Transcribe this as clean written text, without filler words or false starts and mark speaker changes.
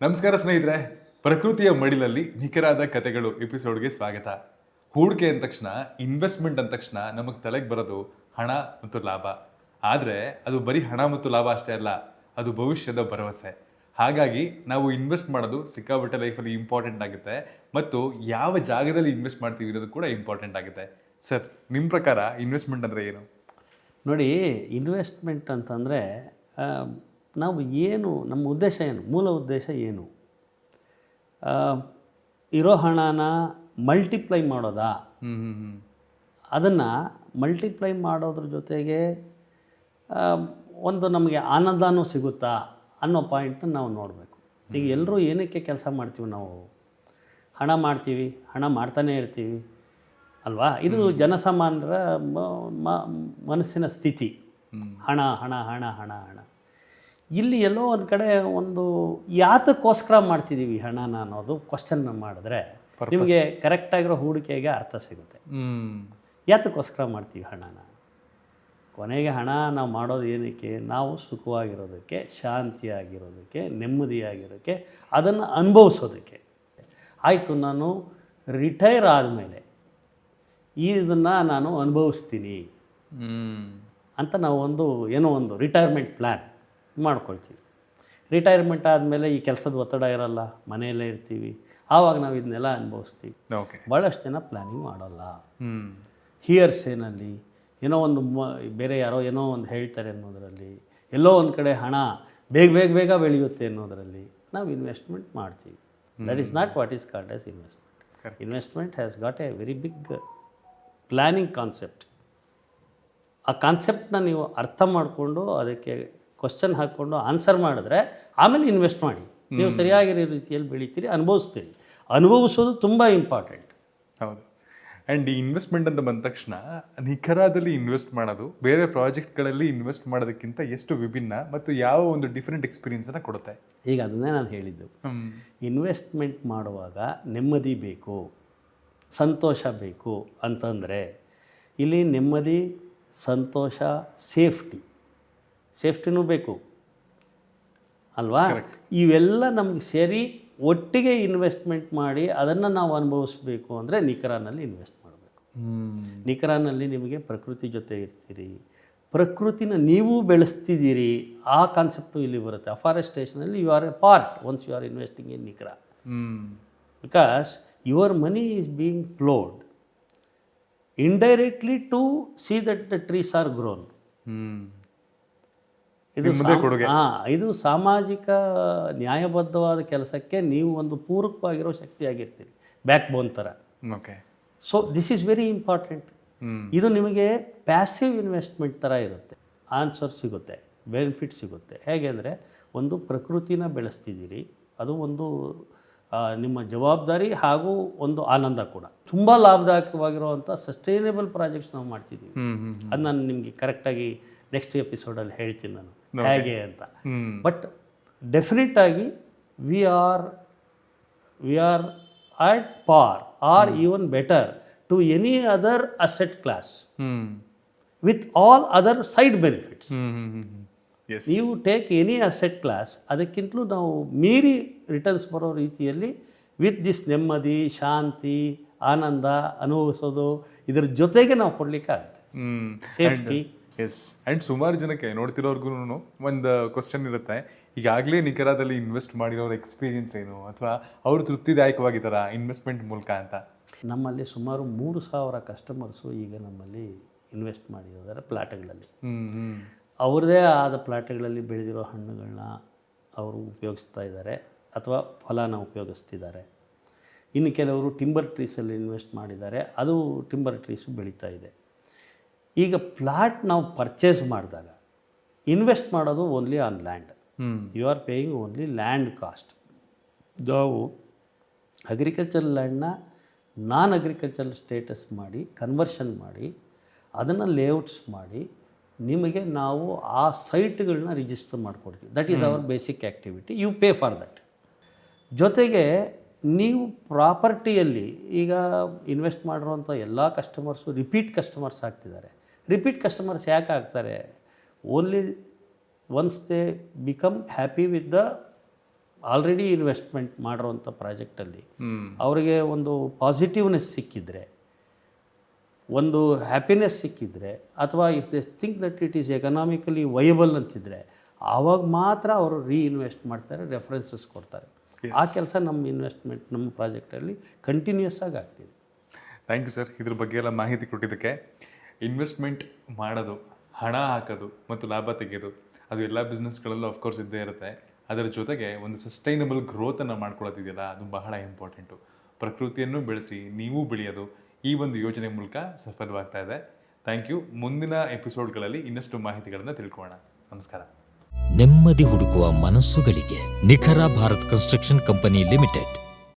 Speaker 1: ನಮಸ್ಕಾರ ಸ್ನೇಹಿತರೆ, ಪ್ರಕೃತಿಯ ಮಡಿಲಲ್ಲಿ ನಿಖರಾದ ಕಥೆಗಳು ಎಪಿಸೋಡ್ಗೆ ಸ್ವಾಗತ. ಹೂಡಿಕೆ ಅಂದ ತಕ್ಷಣ, ಇನ್ವೆಸ್ಟ್ಮೆಂಟ್ ಅಂದ ತಕ್ಷಣ ನಮಗೆ ತಲೆಗೆ ಬರೋದು ಹಣ ಮತ್ತು ಲಾಭ. ಆದರೆ ಅದು ಬರೀ ಹಣ ಮತ್ತು ಲಾಭ ಅಷ್ಟೇ ಅಲ್ಲ, ಅದು ಭವಿಷ್ಯದ ಭರವಸೆ. ಹಾಗಾಗಿ ನಾವು ಇನ್ವೆಸ್ಟ್ ಮಾಡೋದು ಸಿಕ್ಕಾಪಟ್ಟೆ ಲೈಫಲ್ಲಿ ಇಂಪಾರ್ಟೆಂಟ್ ಆಗುತ್ತೆ ಮತ್ತು ಯಾವ ಜಾಗದಲ್ಲಿ ಇನ್ವೆಸ್ಟ್ ಮಾಡ್ತೀವಿ ಅನ್ನೋದು ಕೂಡ ಇಂಪಾರ್ಟೆಂಟ್ ಆಗುತ್ತೆ. ಸರ್, ನಿಮ್ಮ ಪ್ರಕಾರ ಇನ್ವೆಸ್ಟ್ಮೆಂಟ್ ಅಂದರೆ ಏನು?
Speaker 2: ನೋಡಿ, ಇನ್ವೆಸ್ಟ್ಮೆಂಟ್ ಅಂತಂದರೆ ನಾವು ಏನು, ನಮ್ಮ ಉದ್ದೇಶ ಏನು, ಮೂಲ ಉದ್ದೇಶ ಏನು? ಇರೋ ಹಣನ ಮಲ್ಟಿಪ್ಲೈ ಮಾಡೋದಾ? ಅದನ್ನು ಮಲ್ಟಿಪ್ಲೈ ಮಾಡೋದ್ರ ಜೊತೆಗೆ ಒಂದು ನಮಗೆ ಆನಂದನೂ ಸಿಗುತ್ತಾ ಅನ್ನೋ ಪಾಯಿಂಟನ್ನು ನಾವು ನೋಡಬೇಕು. ಈಗ ಎಲ್ಲರೂ ಏನಕ್ಕೆ ಕೆಲಸ ಮಾಡ್ತೀವಿ? ನಾವು ಹಣ ಮಾಡ್ತೀವಿ, ಹಣ ಮಾಡ್ತಾನೇ ಇರ್ತೀವಿ ಅಲ್ವಾ? ಇದು ಜನಸಾಮಾನ್ಯರ ಮನಸ್ಸಿನ ಸ್ಥಿತಿ. ಹಣ ಹಣ ಹಣ ಹಣ ಹಣ. ಇಲ್ಲಿ ಎಲ್ಲೋ ಒಂದು ಕಡೆ ಒಂದು ಯಾತಕ್ಕೋಸ್ಕರ ಮಾಡ್ತಿದ್ದೀವಿ ಹಣನ ಅನ್ನೋದು ಕ್ವಶನ್ ಮಾಡಿದ್ರೆ ನಿಮಗೆ ಕರೆಕ್ಟಾಗಿರೋ ಹೂಡಿಕೆಗೆ ಅರ್ಥ ಸಿಗುತ್ತೆ. ಯಾತಕ್ಕೋಸ್ಕರ ಮಾಡ್ತೀವಿ ಹಣನ? ಕೊನೆಗೆ ಹಣ ನಾವು ಮಾಡೋದು ಏನಕ್ಕೆ? ನಾವು ಸುಖವಾಗಿರೋದಕ್ಕೆ, ಶಾಂತಿಯಾಗಿರೋದಕ್ಕೆ, ನೆಮ್ಮದಿಯಾಗಿರೋಕ್ಕೆ, ಅದನ್ನು ಅನುಭವಿಸೋದಕ್ಕೆ. ಆಯಿತು, ನಾನು ರಿಟೈರ್ ಆದಮೇಲೆ ಇದನ್ನು ನಾನು ಅನುಭವಿಸ್ತೀನಿ ಅಂತ ನಾವು ಏನೋ ಒಂದು ರಿಟೈರ್ಮೆಂಟ್ ಪ್ಲ್ಯಾನ್ ಮಾಡ್ಕೊಳ್ತೀವಿ. ರಿಟೈರ್ಮೆಂಟ್ ಆದಮೇಲೆ ಈ ಕೆಲಸದ ಒತ್ತಡ ಇರೋಲ್ಲ, ಮನೆಯಲ್ಲೇ ಇರ್ತೀವಿ, ಆವಾಗ ನಾವು ಇದನ್ನೆಲ್ಲ ಅನುಭವಿಸ್ತೀವಿ. ಭಾಳಷ್ಟು ಜನ ಪ್ಲ್ಯಾನಿಂಗ್ ಮಾಡೋಲ್ಲ. ಹಿಯರ್ಸೇನಲ್ಲಿ ಏನೋ ಒಂದು ಬೇರೆ ಯಾರೋ ಏನೋ ಒಂದು ಹೇಳ್ತಾರೆ ಅನ್ನೋದರಲ್ಲಿ, ಎಲ್ಲೋ ಒಂದು ಕಡೆ ಹಣ ಬೇಗ ಬೇಗ ಬೇಗ ಬೆಳೆಯುತ್ತೆ ಅನ್ನೋದರಲ್ಲಿ ನಾವು ಇನ್ವೆಸ್ಟ್ಮೆಂಟ್ ಮಾಡ್ತೀವಿ. That is not what is called as investment. Investment has got a very big planning concept. ಆ ಕಾನ್ಸೆಪ್ಟನ್ನ ನೀವು ಅರ್ಥ ಮಾಡಿಕೊಂಡು ಅದಕ್ಕೆ ಕ್ವಶನ್ ಹಾಕ್ಕೊಂಡು ಆನ್ಸರ್ ಮಾಡಿದ್ರೆ ಆಮೇಲೆ ಇನ್ವೆಸ್ಟ್ ಮಾಡಿ. ನೀವು ಸರಿಯಾಗಿರೋ ರೀತಿಯಲ್ಲಿ ಬೆಳಿತೀರಿ, ಅನುಭವಿಸ್ತೀರಿ. ಅನುಭವಿಸೋದು ತುಂಬ ಇಂಪಾರ್ಟೆಂಟ್.
Speaker 1: ಹೌದು. ಆ್ಯಂಡ್ ಈ ಇನ್ವೆಸ್ಟ್ಮೆಂಟ್ ಅಂತ ಬಂದ ತಕ್ಷಣ ನಿಖರದಲ್ಲಿ ಇನ್ವೆಸ್ಟ್ ಮಾಡೋದು ಬೇರೆ ಪ್ರಾಜೆಕ್ಟ್ಗಳಲ್ಲಿ ಇನ್ವೆಸ್ಟ್ ಮಾಡೋದಕ್ಕಿಂತ ಎಷ್ಟು ವಿಭಿನ್ನ ಮತ್ತು ಯಾವ ಒಂದು ಡಿಫ್ರೆಂಟ್ ಎಕ್ಸ್ಪೀರಿಯನ್ಸನ್ನು ಕೊಡುತ್ತೆ?
Speaker 2: ಈಗ ಅದನ್ನೇ ನಾನು ಹೇಳಿದ್ದು. ಇನ್ವೆಸ್ಟ್ಮೆಂಟ್ ಮಾಡುವಾಗ ನೆಮ್ಮದಿ ಬೇಕು, ಸಂತೋಷ ಬೇಕು ಅಂತಂದರೆ ಇಲ್ಲಿ ನೆಮ್ಮದಿ, ಸಂತೋಷ, ಸೇಫ್ಟಿನೂ ಬೇಕು ಅಲ್ವಾ? ಇವೆಲ್ಲ ನಮಗೆ ಸೇರಿ ಒಟ್ಟಿಗೆ ಇನ್ವೆಸ್ಟ್ಮೆಂಟ್ ಮಾಡಿ ಅದನ್ನು ನಾವು ಅನುಭವಿಸ್ಬೇಕು ಅಂದರೆ ನಿಖರನಲ್ಲಿ ಇನ್ವೆಸ್ಟ್ ಮಾಡಬೇಕು. ನಿಖರನಲ್ಲಿ ನಿಮಗೆ ಪ್ರಕೃತಿ ಜೊತೆ ಇರ್ತೀರಿ, ಪ್ರಕೃತಿನ ನೀವು ಬೆಳೆಸ್ತಿದ್ದೀರಿ, ಆ ಕಾನ್ಸೆಪ್ಟು ಇಲ್ಲಿ ಬರುತ್ತೆ. ಅಫಾರೆಸ್ಟೇಷನಲ್ಲಿ you are a part once you are investing in ನಿಖರ, because your money is being flowed indirectly to see that the trees are grown. ಇದು ಸಾಮಾಜಿಕ ನ್ಯಾಯಬದ್ಧವಾದ ಕೆಲಸಕ್ಕೆ ನೀವು ಒಂದು ಪೂರಕವಾಗಿರೋ ಶಕ್ತಿಯಾಗಿರ್ತೀರಿ, ಬ್ಯಾಕ್ ಬೋನ್ ಥರ. So this is very important. ಇದು ನಿಮಗೆ ಪ್ಯಾಸಿವ್ ಇನ್ವೆಸ್ಟ್ಮೆಂಟ್ ಥರ ಇರುತ್ತೆ. ಆನ್ಸರ್ ಸಿಗುತ್ತೆ, ಬೆನಿಫಿಟ್ ಸಿಗುತ್ತೆ. ಹೇಗೆ ಅಂದರೆ, ಒಂದು ಪ್ರಕೃತಿನ ಬೆಳೆಸ್ತಿದ್ದೀರಿ, ಅದು ಒಂದು ನಿಮ್ಮ ಜವಾಬ್ದಾರಿ ಹಾಗೂ ಒಂದು ಆನಂದ ಕೂಡ. ತುಂಬ ಲಾಭದಾಯಕವಾಗಿರುವಂಥ ಸಸ್ಟೈನೇಬಲ್ ಪ್ರಾಜೆಕ್ಟ್ಸ್ ನಾವು ಮಾಡ್ತಿದ್ದೀವಿ. ಅದು ನಾನು ನಿಮಗೆ ಕರೆಕ್ಟಾಗಿ ನೆಕ್ಸ್ಟ್ ಎಪಿಸೋಡಲ್ಲಿ ಹೇಳ್ತೀನಿ ನಾನು ಹೇಗೆ ಅಂತ. ಬಟ್ ಡೆಫಿನೆಟ್ ಆಗಿ we are at par are even better to any other asset class with all other side benefits. ನೀವು ಟೇಕ್ ಎನಿ ಅಸೆಟ್ ಕ್ಲಾಸ್, ಅದಕ್ಕಿಂತಲೂ ನಾವು ಮೀರಿ ರಿಟರ್ನ್ಸ್ ಬರೋ ರೀತಿಯಲ್ಲಿ ವಿತ್ ದಿಸ್ ನೆಮ್ಮದಿ, ಶಾಂತಿ, ಆನಂದ ಅನುಭವಿಸೋದು, ಇದರ ಜೊತೆಗೆ ನಾವು ಕೊಡಲಿಕ್ಕಾಗುತ್ತೆ. ಸೇಫ್ಟಿ.
Speaker 1: ಎಸ್. ಆ್ಯಂಡ್ ಸುಮಾರು ಜನಕ್ಕೆ ನೋಡ್ತಿರೋರ್ಗು ಒಂದು ಕ್ವಶನ್ ಇರುತ್ತೆ, ಈಗಾಗಲೇ ನಿಖರದಲ್ಲಿ ಇನ್ವೆಸ್ಟ್ ಮಾಡಿರೋರ ಎಕ್ಸ್ಪೀರಿಯನ್ಸ್ ಏನು, ಅಥವಾ ಅವರು ತೃಪ್ತಿದಾಯಕವಾಗಿದ್ದಾರಾ ಇನ್ವೆಸ್ಟ್ಮೆಂಟ್ ಮೂಲಕ ಅಂತ.
Speaker 2: ನಮ್ಮಲ್ಲಿ ಸುಮಾರು 3,000 ಕಸ್ಟಮರ್ಸು ಈಗ ನಮ್ಮಲ್ಲಿ ಇನ್ವೆಸ್ಟ್ ಮಾಡಿದ್ದಾರೆ ಪ್ಲಾಟ್ಗಳಲ್ಲಿ. ಅವ್ರದ್ದೇ ಆದ ಪ್ಲಾಟ್ಗಳಲ್ಲಿ ಬೆಳೆದಿರೋ ಹಣ್ಣುಗಳನ್ನ ಅವರು ಉಪಯೋಗಿಸ್ತಾ ಇದ್ದಾರೆ ಅಥವಾ ಫಲನ ಉಪಯೋಗಿಸ್ತಿದ್ದಾರೆ. ಇನ್ನು ಕೆಲವರು ಟಿಂಬರ್ ಟ್ರೀಸಲ್ಲಿ ಇನ್ವೆಸ್ಟ್ ಮಾಡಿದ್ದಾರೆ, ಅದು ಟಿಂಬರ್ ಟ್ರೀಸು ಬೆಳೀತಾ ಇದೆ. ಈಗ ಪ್ಲಾಟ್ ನಾವು ಪರ್ಚೇಸ್ ಮಾಡಿದಾಗ ಇನ್ವೆಸ್ಟ್ ಮಾಡೋದು only on land. You are paying only land cost. ನಾವು ಅಗ್ರಿಕಲ್ಚರ್ ಲ್ಯಾಂಡ್ನ ನಾನ್ ಅಗ್ರಿಕಲ್ಚರ್ ಸ್ಟೇಟಸ್ ಮಾಡಿ, ಕನ್ವರ್ಷನ್ ಮಾಡಿ, ಅದನ್ನು ಲೇಔಟ್ಸ್ ಮಾಡಿ ನಿಮಗೆ ನಾವು ಆ ಸೈಟ್ಗಳನ್ನ ರಿಜಿಸ್ಟರ್ ಮಾಡಿಕೊಡ್ತೀವಿ. That is our basic activity. You pay for that. ಜೊತೆಗೆ ನೀವು ಪ್ರಾಪರ್ಟಿಯಲ್ಲಿ ಈಗ ಇನ್ವೆಸ್ಟ್ ಮಾಡಿರೋಂಥ ಎಲ್ಲ ಕಸ್ಟಮರ್ಸು ರಿಪೀಟ್ ಕಸ್ಟಮರ್ಸ್ ಆಗ್ತಿದ್ದಾರೆ. ರಿಪೀಟ್ ಕಸ್ಟಮರ್ಸ್ ಯಾಕೆ ಆಗ್ತಾರೆ? Only once they become happy with the already investment ಮಾಡಿರೋವಂಥ ಪ್ರಾಜೆಕ್ಟಲ್ಲಿ ಅವರಿಗೆ ಒಂದು ಪಾಸಿಟಿವ್ನೆಸ್ ಸಿಕ್ಕಿದರೆ, ಒಂದು ಹ್ಯಾಪಿನೆಸ್ ಸಿಕ್ಕಿದರೆ, ಅಥವಾ if they think that it is economically viable ಅಂತಿದ್ರೆ ಆವಾಗ ಮಾತ್ರ ಅವರು ರೀಇನ್ವೆಸ್ಟ್ ಮಾಡ್ತಾರೆ, ರೆಫರೆನ್ಸಸ್ ಕೊಡ್ತಾರೆ. ಆ ಕೆಲಸ ನಮ್ಮ ಪ್ರಾಜೆಕ್ಟಲ್ಲಿ ಕಂಟಿನ್ಯೂಸ್ ಆಗಿ ಆಗ್ತಿದೆ.
Speaker 1: ಥ್ಯಾಂಕ್ ಯು ಸರ್, ಇದ್ರ ಬಗ್ಗೆ ಎಲ್ಲ ಮಾಹಿತಿ ಕೊಟ್ಟಿದ್ದಕ್ಕೆ. ಇನ್ವೆಸ್ಟ್ಮೆಂಟ್ ಮಾಡೋದು, ಹಣ ಹಾಕೋದು ಮತ್ತು ಲಾಭ ತೆಗೆಯೋದು ಅದು ಎಲ್ಲ ಬಿಸ್ನೆಸ್ಗಳಲ್ಲೂ ಆಫ್ಕೋರ್ಸ್ ಇದ್ದೇ ಇರುತ್ತೆ. ಅದರ ಜೊತೆಗೆ ಒಂದು ಸಸ್ಟೈನಬಲ್ ಗ್ರೋತನ್ನು ಮಾಡ್ಕೊಳ್ಳೋದಿದೆಯಲ್ಲ, ಅದು ಬಹಳ ಇಂಪಾರ್ಟೆಂಟು. ಪ್ರಕೃತಿಯನ್ನು ಬೆಳೆಸಿ ನೀವು ಬೆಳೆಯೋದು ಈ ಒಂದು ಯೋಜನೆ ಮೂಲಕ ಸಫಲವಾಗ್ತಾ ಇದೆ. Thank you. ಮುಂದಿನ ಎಪಿಸೋಡ್ಗಳಲ್ಲಿ ಇನ್ನಷ್ಟು ಮಾಹಿತಿಗಳನ್ನು ತಿಳ್ಕೊಳ್ಳೋಣ. ನಮಸ್ಕಾರ.
Speaker 3: ನೆಮ್ಮದಿ ಹುಡುಕುವ ಮನಸ್ಸುಗಳಿಗೆ ನಿಖರ ಭಾರತ್ ಕನ್ಸ್ಟ್ರಕ್ಷನ್ ಕಂಪನಿ ಲಿಮಿಟೆಡ್.